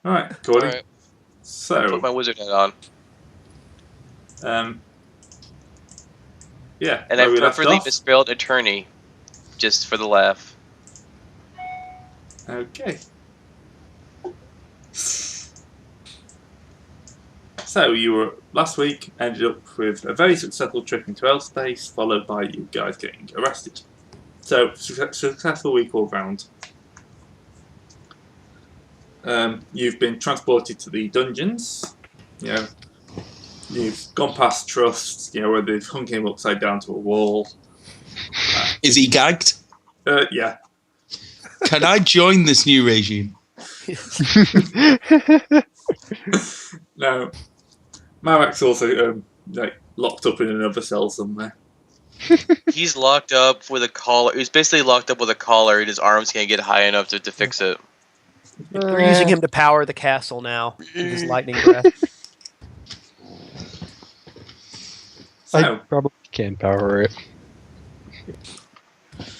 All right, Cody. Alright. So, Put my wizard hat on. Yeah, And where I we left preferably off. misspelled attorney. Just for the laugh. Okay. So you were last week ended up with a very successful trip into L-Space, followed by you guys getting arrested. So successful week all round. You've been transported to the dungeons. You know, you've gone past Trust. You know, where they've hung him upside down to a wall. Is he gagged? Yeah. Can I join this new regime? No. Marek's also locked up in another cell somewhere. He's locked up with a collar. He's basically locked up with a collar, and his arms can't get high enough to fix it. They're using him to power the castle now with his lightning breath. I So, probably can power it.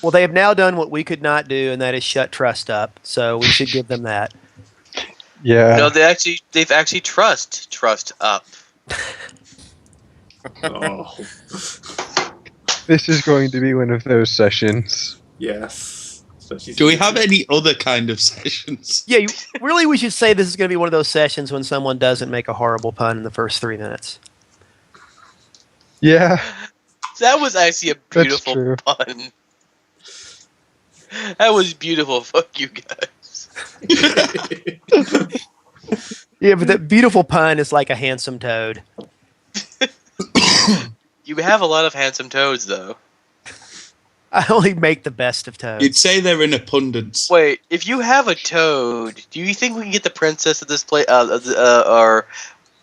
Well, they have now done what we could not do, and that is shut Trust up. So we should give them that. Yeah. No, they've actually trust up. oh, This is going to be one of those sessions. yes. Do we have any other kind of sessions? Yeah, really, we should say this is going to be one of those sessions when someone doesn't make a horrible pun in the first 3 minutes. Yeah. That was actually a That's beautiful true. pun. That was beautiful. Fuck you guys. Yeah, but that beautiful pun is like a handsome toad. You have a lot of handsome toads, though. I only make the best of toads. You'd say they're in abundance. Wait, if you have a toad, do you think we can get the princess of this place, or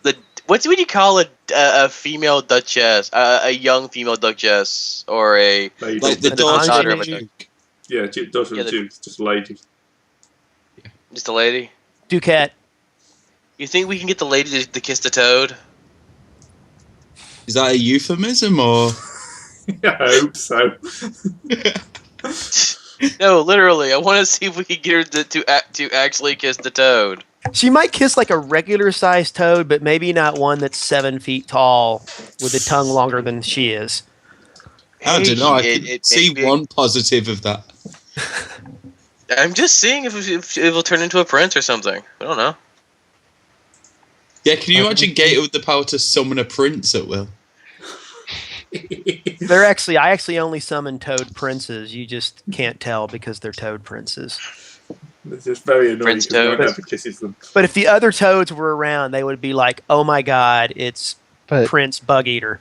the what do you call a female duchess, a young female duchess, or a Like the An daughter daughter of of the a Duke. Yeah, daughter Yeah, of the Duke, just a lady. just a lady? Duquette. You think we can get the lady to kiss the toad? Is that a euphemism or? I hope so. No, literally. I want to see if we can get her to actually kiss the toad. She might kiss like a regular sized toad, but maybe not one that's 7 feet tall with a tongue longer than she is. I don't know. I It- can it see may be- one positive of that. I'm just seeing if it will turn into a prince or something. I don't know. Yeah, can you imagine Gator with the power to summon a prince at will? I actually only summon toad princes. You just can't tell because they're toad princes. It's just very annoying Prince because no one Toad. ever kisses them. But if the other toads were around, they would be like, "Oh my God, it's But Prince Bug Eater."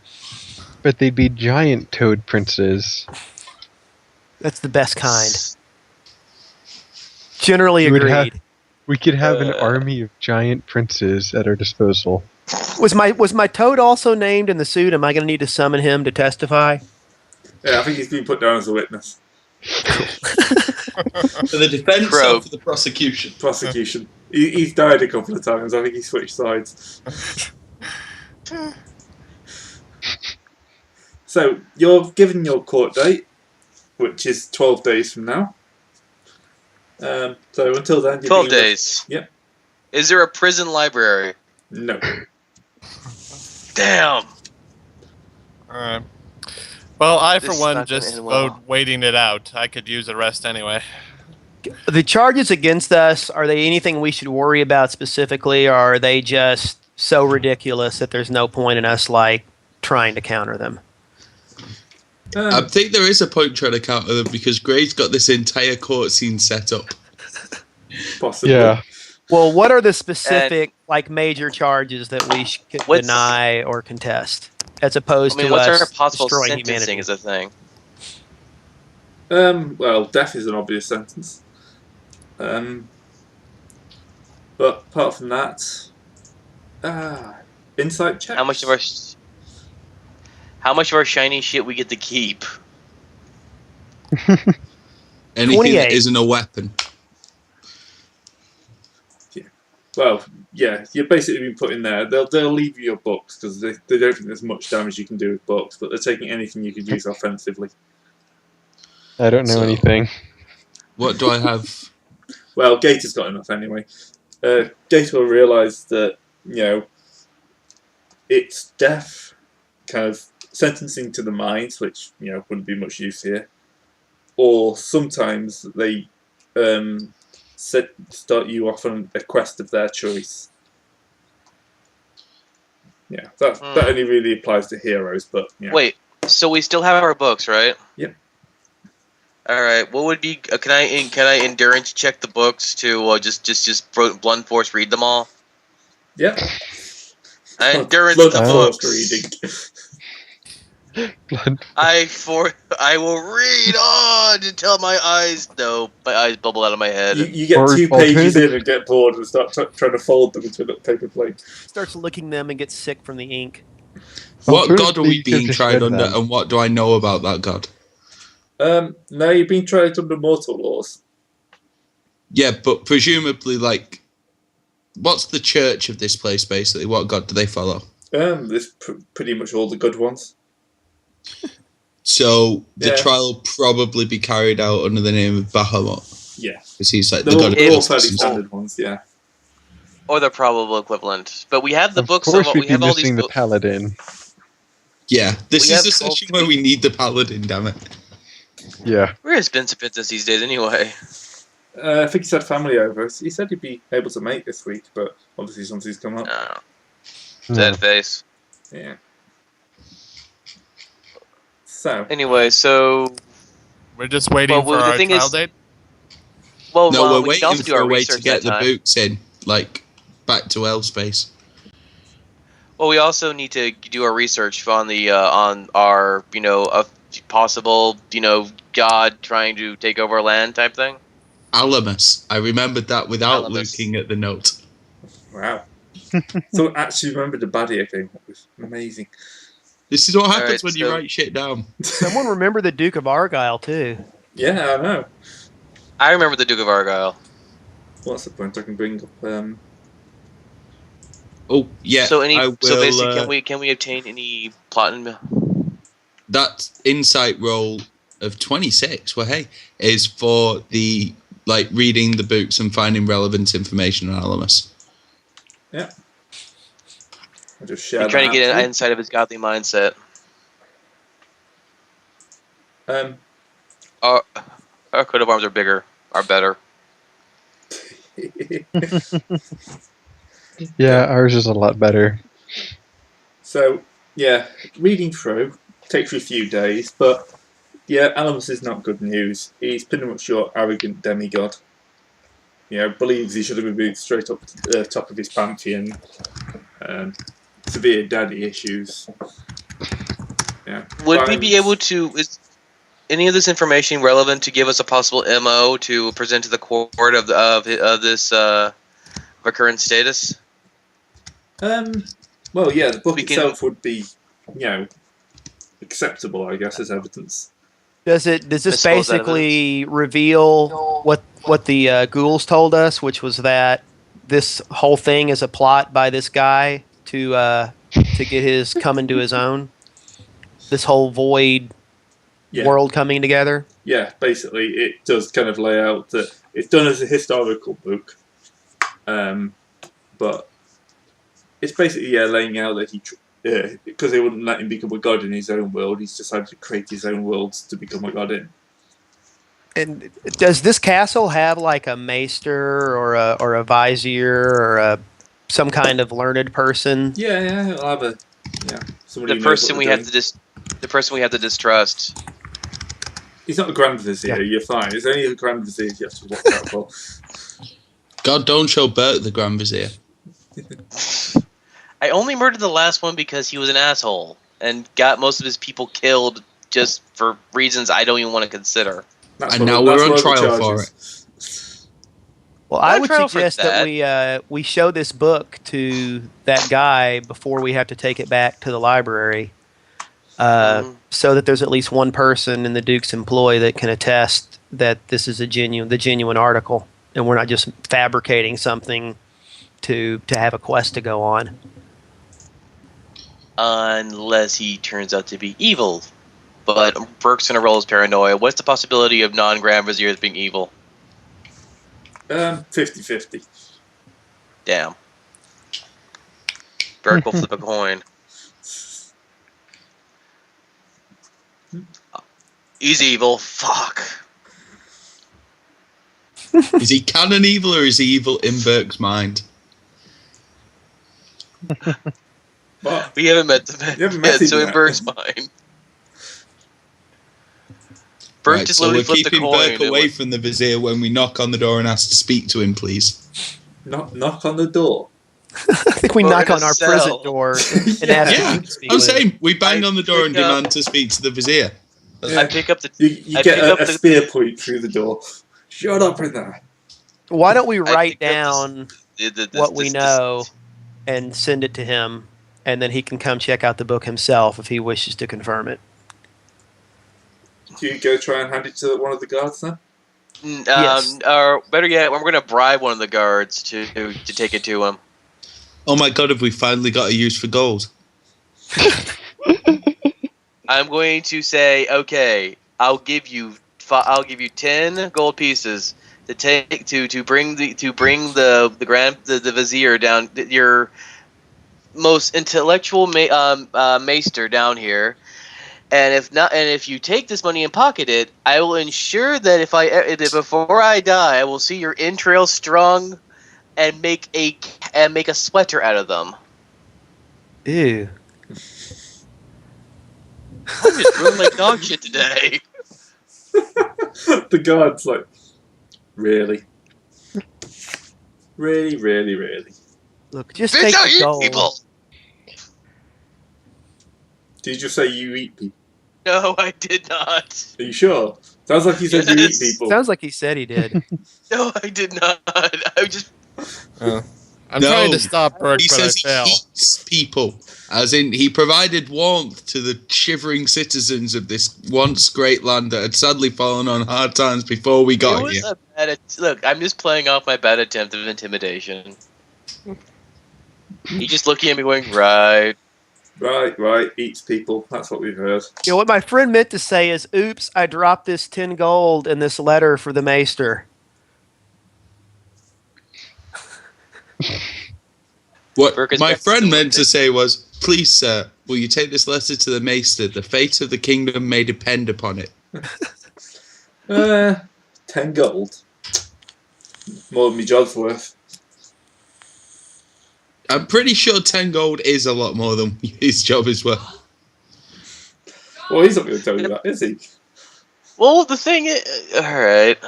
they'd be giant toad princes. That's the best kind. Generally You would have- agreed. We could have an army of giant princes at our disposal. Was my toad also named in the suit? Am I going to need to summon him to testify? Yeah, I think he's been put down as a witness. For the defense Crow. or for the prosecution? Prosecution. He's died a couple of times. I think he switched sides. So, you're given your court date, which is 12 days from now. So until then, you're 12 being- days. Yep. Is there a prison library? No. Damn. Alright. Well, I, for This is one, not gonna just end well. vote waiting it out. I could use a rest anyway. The charges against us, are they anything we should worry about specifically, or are they just so ridiculous that there's no point in us like trying to counter them? I think there is a point trying to counter them because Gray's got this entire court scene set up. Possibly. Yeah. Well, what are the specific like major charges that we should What's- deny or contest, as I opposed mean, to what's us our possible destroying sentencing humanity? is a thing. Well, death is an obvious sentence. But apart from that, insight checks. How much of our shiny shit we get to keep? Anything 28. that isn't a weapon. Well, yeah, you're basically been put in there. They'll leave you your books because they don't think there's much damage you can do with books, but they're taking anything you could use offensively. I don't know So- anything. What do I have? Well, Gator's got enough anyway. Gator realised that, it's death, kind of sentencing to the mines, which, wouldn't be much use here. Or sometimes they start you off on a quest of their choice. Yeah, that only really applies to heroes, but Wait, so we still have our books, right? Yep. All right. What would be? Can I endurance check the books to just blunt force read them all? Yeah. Endurance Blood the force books. reading. I will read on until my eyes bubble out of my head. You get Or 2 pages in alternative- and get bored and start trying to fold them into a little paper plate. Starts licking them and gets sick from the ink. What god are Alternatively, we you could've being just tried read under, them. and what do I know about that god? No, you've been tried under mortal laws. Yeah, but presumably, like, what's the church of this place, basically? What god do they follow? There's pretty much all the good ones. So the Yeah. trial will probably be carried out under the name of Bahamut, Yeah. because he's like They're the all, god they're all of fairly justice. standard ones, yeah. Or the probable equivalent. But we have the Of books. course, We we'd be have all these missing the books. paladin. Yeah, this We is have the told session to where be- we need the paladin, damn it. Yeah. Where is Vincent Princess these days anyway? I think he's had family over. He said he'd be able to make this week, but obviously something's come up. No. Dead face. Yeah. So, Anyway, so We're just waiting Well, for the our thing trial is- date. No, we're we can also waiting do for our a way research to get that the time. boots in, like, back to L-Space. Well, we also need to do our research on our a possible god trying to take over land type thing. Alamus. I remembered that without Alamus. looking at the note. wow. So actually remembered the baddie again. That was amazing. This is what happens Alright, when you so- write shit down. Someone remember the Duke of Argyle too. Yeah, I know. I remember the Duke of Argyle. What's the point? I can bring up. Oh, yeah. so I will, basically, can we obtain any platinum? that insight roll of 26, well, hey, is for the, like, reading the books and finding relevant information on Alamus. Yeah. I just share You're trying to that get out an insight of his godly mindset. to Our coat of arms are bigger, are better. you. Yeah, ours is a lot better. So, yeah, reading through takes you a few days, but yeah, Alamus is not good news. He's pretty much your arrogant demigod. Believes he should have been moved straight up to the top of his pantheon. Severe daddy issues. Yeah. Would we be able to? Is any of this information relevant to give us a possible MO to present to the court of this of our current status? Well, yeah, the book We can- itself would be, acceptable, I guess, as evidence. Does this I suppose that basically reveal what the ghouls told us, which was that this whole thing is a plot by this guy to get his coming to his own? This whole void Yeah. world coming together? Yeah, basically, it does kind of lay out that it's done as a historical book, but it's basically laying out that because they wouldn't let him become a god in his own world, he's decided to create his own worlds to become a god in. And does this castle have like a maester or a vizier or some kind of learned person? Yeah, I'll have somebody. The who knows person what we they're have doing. the person we have to distrust. He's not a grand vizier. Yeah. You're fine. It's only a grand vizier you have to watch out for. God, don't show Bert the Grand Vizier. I only murdered the last one because he was an asshole and got most of his people killed just for reasons I don't even want to consider. That's And one now of- we're that's on one of the trial for charges. Well, Not I a would trial for suggest that we show this book to that guy before we have to take it back to the library, so that there's at least one person in the Duke's employ that can attest that this is the genuine article, and we're not just fabricating something to have a quest to go on. Unless he turns out to be evil. But Burke's gonna roll his paranoia. What's the possibility of non-Grand Viziers being evil? 50-50. Damn. Burke will flip a coin. He's evil. Fuck. Is he canon evil or is he evil in Burke's mind? What? We haven't met the man You haven't met yet, him so in yet. Burke's mind. Burke Right, just so literally we're flipped the keeping coin. Burke away from the Vizier when we knock on the door and ask to speak to him, please. Knock on the door. I think we Or knock in a on our cell. prison door and Yeah. ask Yeah, if we can speak I'm with him. saying we bang I on the door and pick up- demand to speak to the Vizier. I pick up the. You I get pick up a the- spear point through the door. Shut up in there. Why don't we I write pick up down this- what we this- know and send it to him, and then he can come check out the book himself if he wishes to confirm it. Do you go try and hand it to one of the guards then? Yes. Or better yet, we're gonna bribe one of the guards to take it to him. Oh my god, have we finally got a use for gold? I'm going to say, okay, I'll give you 10 gold pieces to take to bring the vizier down, your most intellectual maester down here. And if you take this money and pocket it, I will ensure that if before I die, I will see your entrails strung and make a sweater out of them. Ew. I'm just feeling like dog shit today. The guard's like, really? Really, really, really? Look, just Bitch, take I the eat gold. people. Did you just say you eat people? No, I did not. Are you sure? Sounds like you said you eat Yes. people. Sounds like he said he did. No, I did not. I just. I'm No, trying to stop Burke, He but says I fail. he eats people. As in, he provided warmth to the shivering citizens of this once great land that had sadly fallen on hard times before we It got was here. a bad look, I'm just playing off my bad attempt of intimidation. He just looking at me going, right. Right, eats people. That's what we've heard. You know, what my friend meant to say is, oops, I dropped this 10 gold in this letter for the maester. What Burke is my back to friend doing meant to it. say was, please, sir, will you take this letter to the maester? The fate of the kingdom may depend upon it. 10 gold. More than my job's worth. I'm pretty sure 10 gold is a lot more than his job is worth. Well, he's not going to tell you that, is he? Well, the thing is, alright.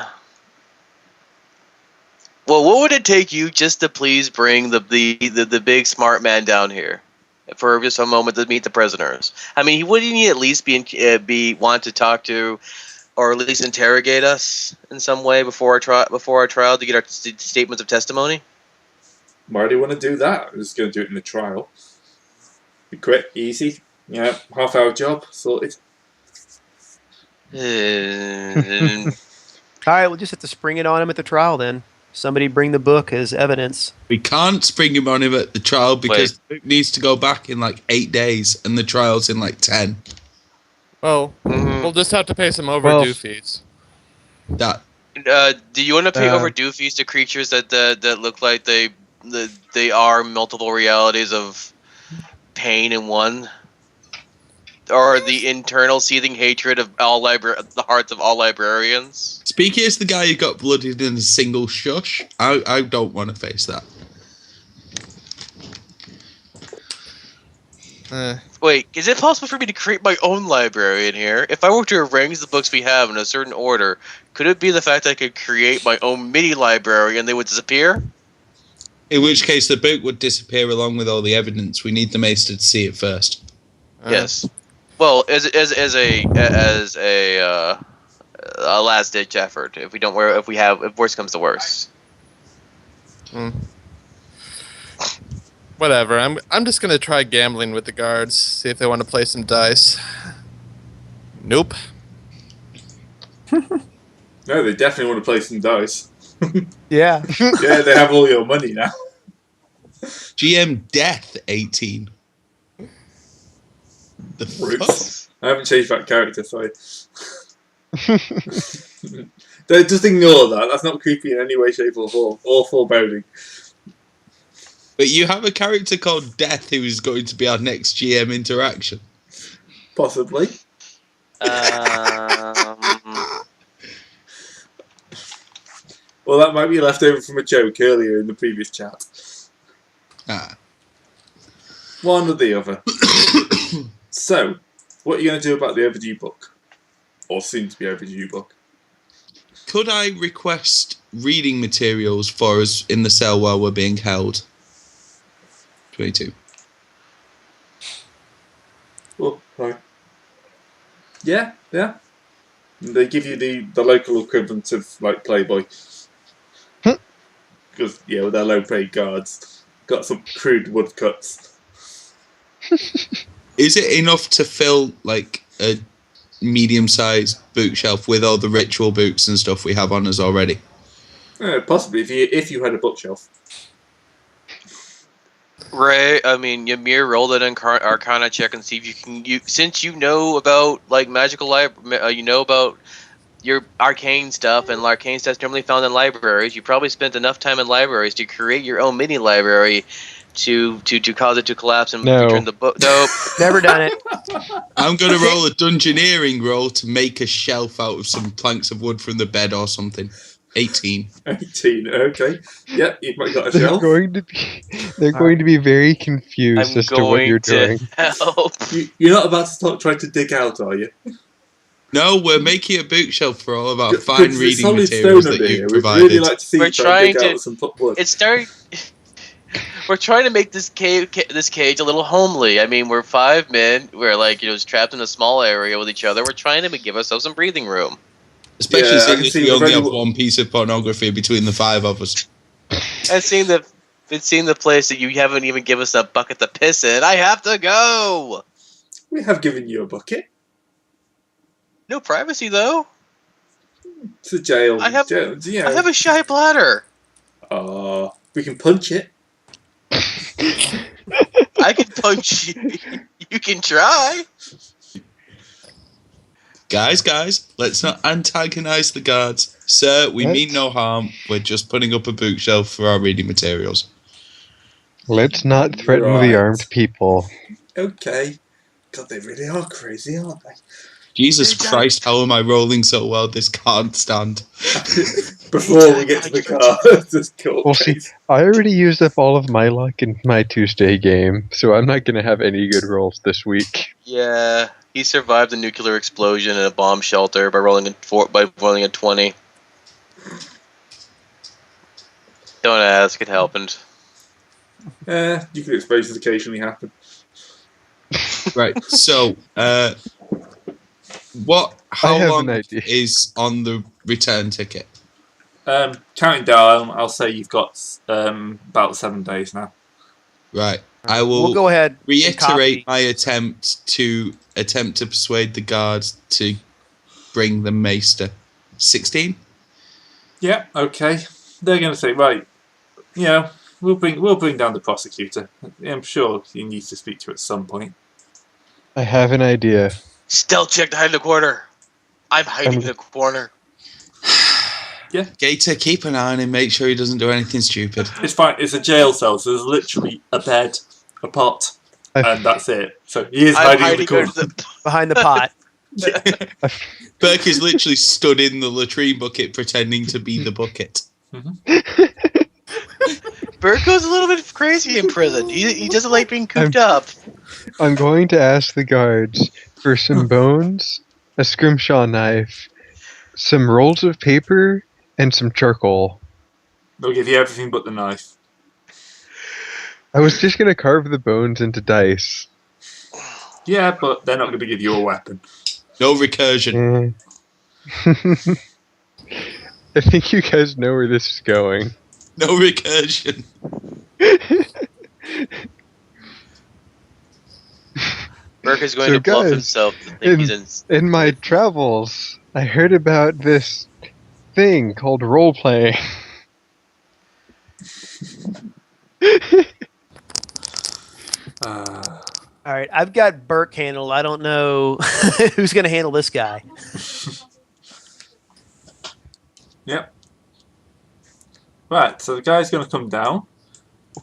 Well, what would it take you just to please bring the big smart man down here for just a moment to meet the prisoners? I mean, wouldn't he at least be want to talk to, or at least interrogate us in some way before our trial to get our statements of testimony? Why do you want to do that? I'm just going to do it in the trial. Be quick, easy. Yeah, half-hour job, sorted. All right, we'll just have to spring it on him at the trial then. Somebody bring the book as evidence. We can't spring him on him at the trial because the book needs to go back in like 8 days and the trial's in like 10. Well, Mhm. we'll just have to pay some overdue fees. That Do you want to pay overdue fees to creatures that look like they are multiple realities of pain in one, or the internal seething hatred of the hearts of all librarians? Speaky is the guy who got blooded in a single shush. I don't want to face that. Wait, is it possible for me to create my own library in here? If I were to arrange the books we have in a certain order, could it be the fact that I could create my own mini library and they would disappear? In which case the book would disappear along with all the evidence. We need the maester to see it first. Yes. Well, as a last ditch effort, if worst comes to worst. Whatever. I'm just gonna try gambling with the guards. See if they want to play some dice. Nope. No, they definitely want to play some dice. Yeah. Yeah, they have all your money now. GM Death 18. The fuck? Roots. I haven't changed that character, sorry. Just ignore that. That's not creepy in any way, shape, or form. Or foreboding. But you have a character called Death who is going to be our next GM interaction. Possibly. Well, that might be left over from a joke earlier in the previous chat. Ah. One or the other. So, what are you going to do about the overdue book? Or soon to be overdue book? Could I request reading materials for us in the cell while we're being held? 22. Oh, right. Yeah. They give you the local equivalent of, like, Playboy. Because, yeah, with their low-paid guards. Got some crude woodcuts. Is it enough to fill, like, a medium-sized bookshelf with all the ritual books and stuff we have on us already? Possibly, if you had a bookshelf. Ray, I mean, Ymir, roll an Arcana check and see if you can. Since you know about like magical you know about your arcane stuff, and arcane stuff's normally found in libraries. You probably spent enough time in libraries to create your own mini library to cause it to collapse and No. return the book. Nope. Never done it. I'm going to roll a dungeoneering roll to make a shelf out of some planks of wood from the bed or something. 18. 18, okay. Yep, you've got a They're shelf. going to be very confused I'm as to what you're going to doing. help. You're not about to start trying to dig out, are you? No, we're making a bookshelf for all of our Because fine there's reading solid materials stone that under you here. We'd provided. really like to see We're you try and dig trying out some wood. It's starting. We're trying to make this cage a little homely. I mean, we're 5 men. We're like trapped in a small area with each other. We're trying to give ourselves some breathing room. Especially Yeah, I seeing can as see we only very have well- one piece of pornography between the 5 of us. And seeing the place that you haven't even given us a bucket to piss in. I have to go. We have given you a bucket. No privacy though. It's a jail. I have- jail, you know. I have a shy bladder. We can punch it. I can punch you. You can try. Guys, let's not antagonize the guards. Sir, we What? mean no harm. We're just putting up a bookshelf for our reading materials. Let's not threaten Right. the armed people. Okay. God, they really are crazy, aren't they? Jesus Exactly. Christ, how am I rolling so well? This can't stand. Before we get to the car, just cool. Well, see, I already used up all of my luck in my Tuesday game, so I'm not going to have any good rolls this week. Yeah, he survived a nuclear explosion in a bomb shelter by rolling a 20. Don't ask. It happened. Nuclear explosions occasionally happen. Right, so, how I have long an idea. is on the return ticket? Counting down, I'll say you've got about 7 days now. Right, I will We'll go ahead. and reiterate copy. my attempt to persuade the guards to bring the maester. 16? Yeah, okay. They're going to say, right, we'll bring down the prosecutor. I'm sure he needs to speak to you at some point. I have an idea. Stealth check to hide in the corner. I'm hiding in the corner. Gator, keep an eye on him, make sure he doesn't do anything stupid. It's fine. It's a jail cell, so there's literally a bed, a pot, and that's it. So he is I'm hiding in the hiding corner. under the. Behind the pot. Burke is literally stood in the latrine bucket pretending to be the bucket. Bert goes a little bit crazy in prison. He doesn't like being cooped up. I'm going to ask the guards for some bones, a scrimshaw knife, some rolls of paper, and some charcoal. They'll give you everything but the knife. I was just going to carve the bones into dice. Yeah, but they're not going to give you a weapon. No recursion. I think you guys know where this is going. No recursion. Burke is going So to bluff guys, himself to think he's in. In my travels, I heard about this thing called role playing. All right, I've got Burke handled. I don't know who's going to handle this guy. Yep. Right, so the guy's going to come down.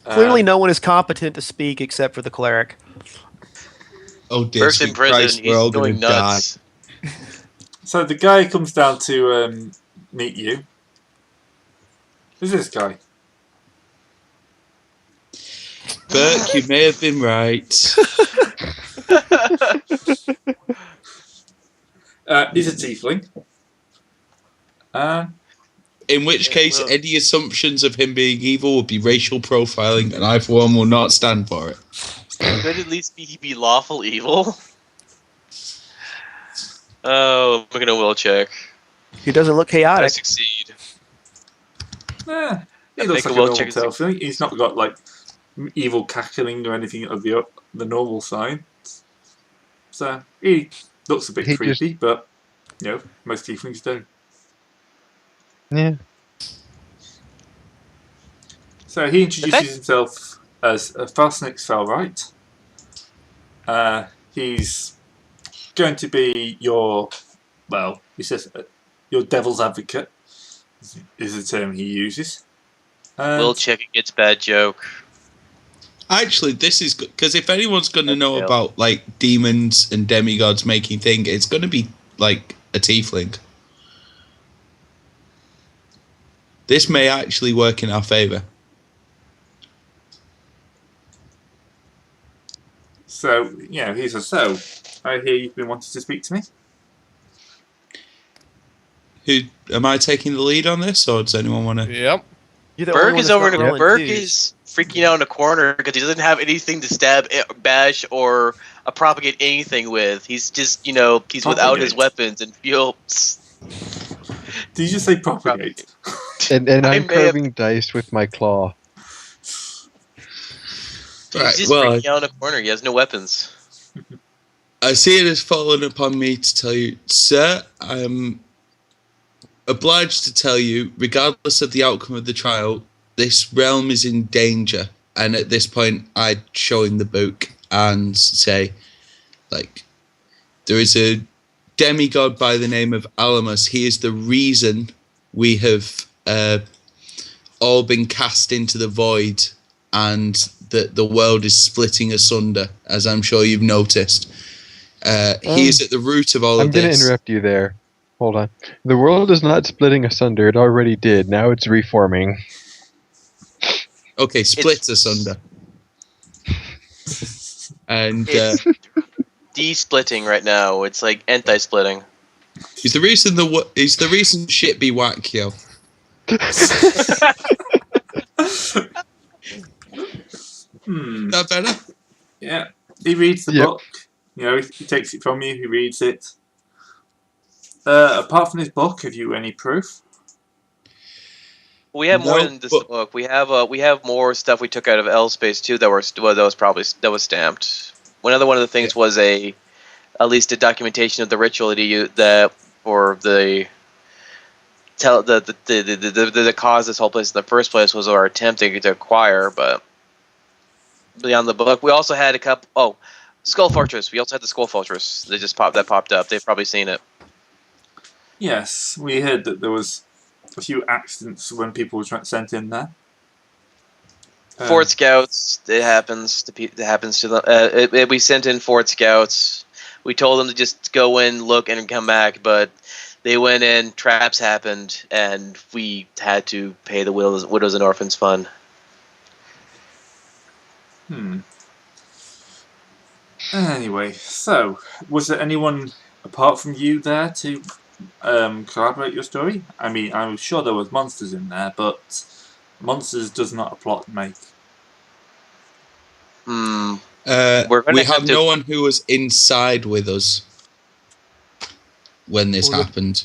Clearly, no one is competent to speak except for the cleric. Oh dear First in sweet prison, Christ, we're all he's gonna going nuts. So the guy comes down to meet you. Who's this guy? Burke, you may have been right. He's a tiefling. In which case, Well- any assumptions of him being evil would be racial profiling, and I, for one, will not stand for it. Could at least be lawful evil. Oh, I'm gonna will check. He doesn't look I chaotic. succeed. He Make looks a like a will normal check. tiefling. He's not got like evil cackling or anything of the normal sign. So he looks a bit He creepy, but most tieflings do. Yeah. So he introduces himself as Farsnix Felright. He's going to be your, he says your devil's advocate is the term he uses. Will check against bad joke. Actually, this is good, because if anyone's going to know Okay. about, like, demons and demigods making things, it's going to be, like, a tiefling. This may actually work in our favour. So, he says, so, I hear you've been wanting to speak to me? Who am I taking the lead on this, or does anyone want to? Yep. You're the only Burke one is that's over not in a rolling Burke twos. is freaking out in a corner because he doesn't have anything to stab, bash, or propagate anything with. He's just, he's without his Propagate. weapons and feels. Did you just say propagate? And I I'm may have- carving dice with my claw. He's Right, just well, freaking out in a corner. He has no weapons. I see it has fallen upon me to tell you, sir, I'm obliged to tell you, regardless of the outcome of the trial, this realm is in danger. And at this point, I'd show him the book and say, like, there is a demigod by the name of Alamus. He is the reason we have all been cast into the void and that the world is splitting asunder, as I'm sure you've noticed. He is at the root of all I'm of going to this. interrupt you there. Hold on. The world is not splitting asunder. It already did. Now it's reforming. Okay, split asunder. And It's de-splitting right now. It's like anti-splitting. he's the reason shit be whack, yo. Hmm. That better? Yeah. He reads the Yep. book. He takes it from you. He reads it. Apart from his book, have you any proof? We have more No, than this but- book. We have more stuff we took out of L Space too that was stamped. One of the things was at least a documentation of the ritual that for the cause this whole place in the first place was our attempt to acquire. But beyond the book, we also had a couple. Oh, Skull Fortress. We also had the Skull Fortress. That popped up. They've probably seen it. Yes, we heard that there was a few accidents when people were sent in there. Fort Scouts. It happens to them. We sent in Fort Scouts. We told them to just go in, look, and come back, but they went in. Traps happened, and we had to pay the Widows and Orphans Fund. Anyway, so was there anyone apart from you there to collaborate your story? I mean, I'm sure there was monsters in there, but monsters does not a plot make. We're gonna We have have to- no one who was inside with us when this Well, happened.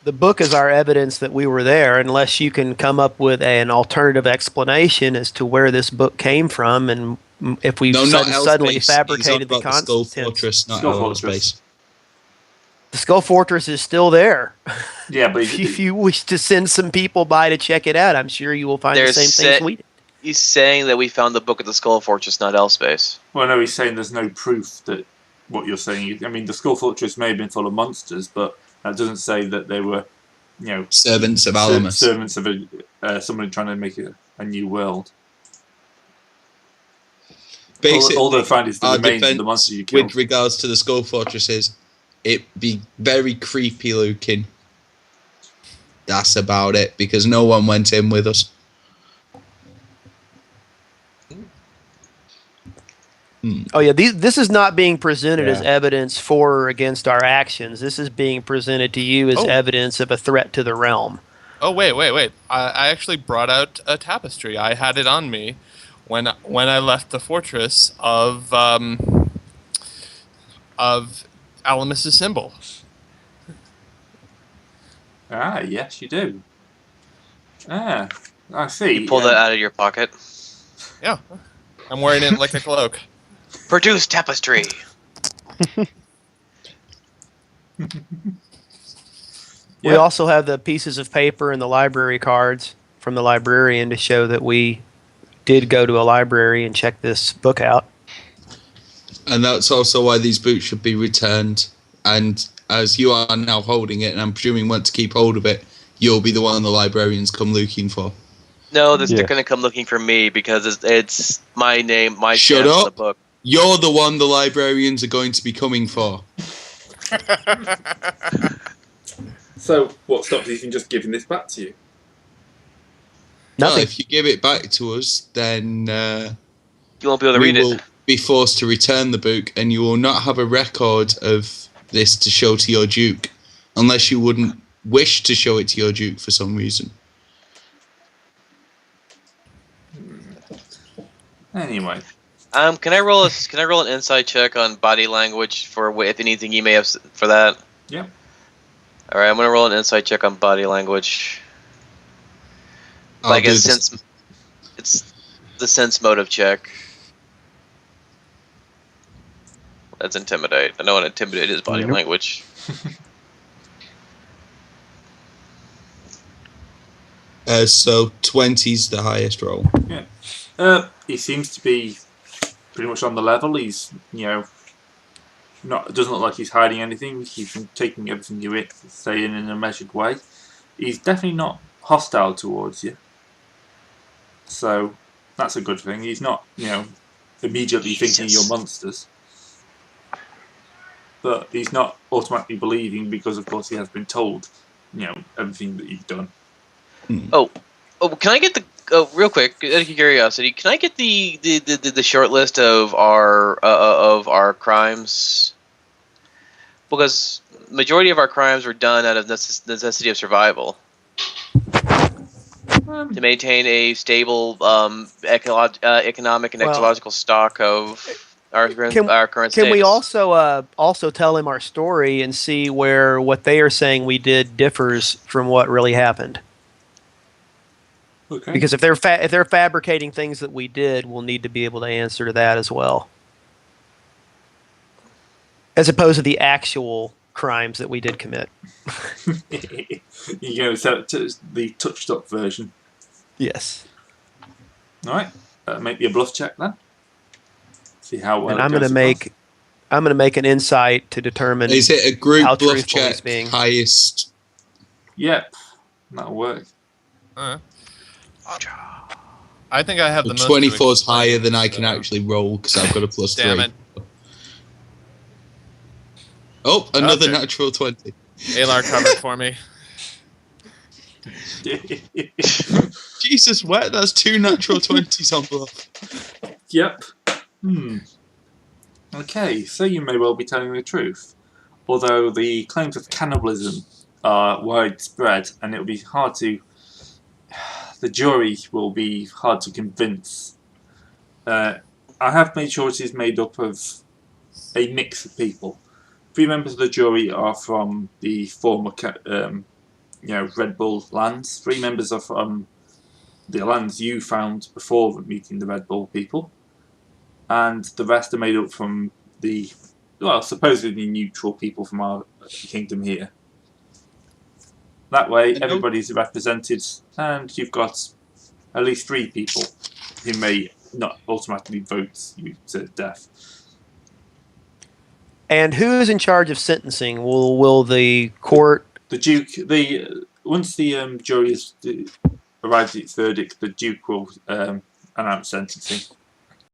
The book is our evidence that we were there, unless you can come up with an alternative explanation as to where this book came from, and if we No, not suddenly L-Space. fabricated He's the on about the Skull contents. Fortress, not Skull L Fortress. Space. The Skull Fortress is still there. Yeah, but If you wish to send some people by to check it out, I'm sure you will find There's the same things we did. He's saying that we found the book at the Skull Fortress, not L-Space. well, no, he's saying there's no proof that what you're saying. I mean, the Skull Fortress may have been full of monsters, but that doesn't say that they were, Servants of Alamus. servants of somebody trying to make a new world. Basically, all they'll find is the our remains of the defense monster you killed. with regards to the Skull Fortresses, it be very creepy looking. That's about it, because no one went in with us. Oh yeah, this is not being presented as Yeah. evidence for or against our actions. This is being presented to you as Oh. evidence of a threat to the realm. Oh wait. I actually brought out a tapestry. I had it on me when I left the fortress of Alamus's symbol. Ah, yes, you do. Ah, I see. You pull that out of your pocket. Yeah, I'm wearing it like a cloak. Produce tapestry. We Yeah. also have the pieces of paper and the library cards from the librarian to show that we did go to a library and check this book out. And that's also why these boots should be returned. And as you are now holding it, and I'm presuming want to keep hold of it, you'll be the one the librarians come looking for. No, Yeah. they're gonna come looking for me because it's my name, my Shut stamp on the up. book. You're the one the librarians are going to be coming for. So, what stops you from just giving this back to you? Well, Nothing. if you give it back to us, then You won't be able to we read will it. be forced to return the book, and you will not have a record of this to show to your duke, unless you wouldn't wish to show it to your duke for some reason. Anyway, Can I roll an insight check on body language for if anything you may have for that? yeah. All right, I'm gonna roll an insight check on body language. I'll Like do a this. sense, it's the sense motive check. That's intimidate. I don't want to intimidate his body Nope. language. So 20's the highest roll. He seems to be pretty much on the level. He's, doesn't look like he's hiding anything. He's been taking everything you say in a measured way. He's definitely not hostile towards you. So that's a good thing. He's not, immediately thinking you're Jesus. monsters. But he's not automatically believing because, of course, he has been told, everything that you've done. Oh, can I get the real quick? Out of curiosity, can I get the short list of our crimes? Because majority of our crimes were done out of necessity of survival to maintain a stable economic and Well, ecological stock of our current Can we status. also tell him our story and see where what they are saying we did differs from what really happened? Okay. Because if they're fabricating things that we did, we'll need to be able to answer to that as well, as opposed to the actual crimes that we did commit. So the touched up version. Yes. All right. Make me a bluff check then. See how well. And it I'm goes going to across. I'm going to make an insight to determine. Is it a group How bluff truthful he's check? being. Highest. Yep. That'll work. I think I have the most. 24 is to explain, higher than I can so- actually roll because I've got a plus Damn 3. it. Oh, another Okay. natural 20. Alar covered for me. Jesus, what? That's 2 natural 20s on bluff. Yep. Okay, so you may well be telling the truth. Although the claims of cannibalism are widespread and it'll be hard to... The jury will be hard to convince. I have made sure it is made up of a mix of people. 3 members of the jury are from the former Red Bull lands. 3 members are from the lands you found before meeting the Red Bull people. And the rest are made up from the, supposedly neutral people from our kingdom here. That way, Hello. everybody's represented, and you've got at least 3 people who may not automatically vote you to death. And who is in charge of sentencing? Will the court? The Duke, once the jury has arrived at its verdict, the Duke will announce sentencing.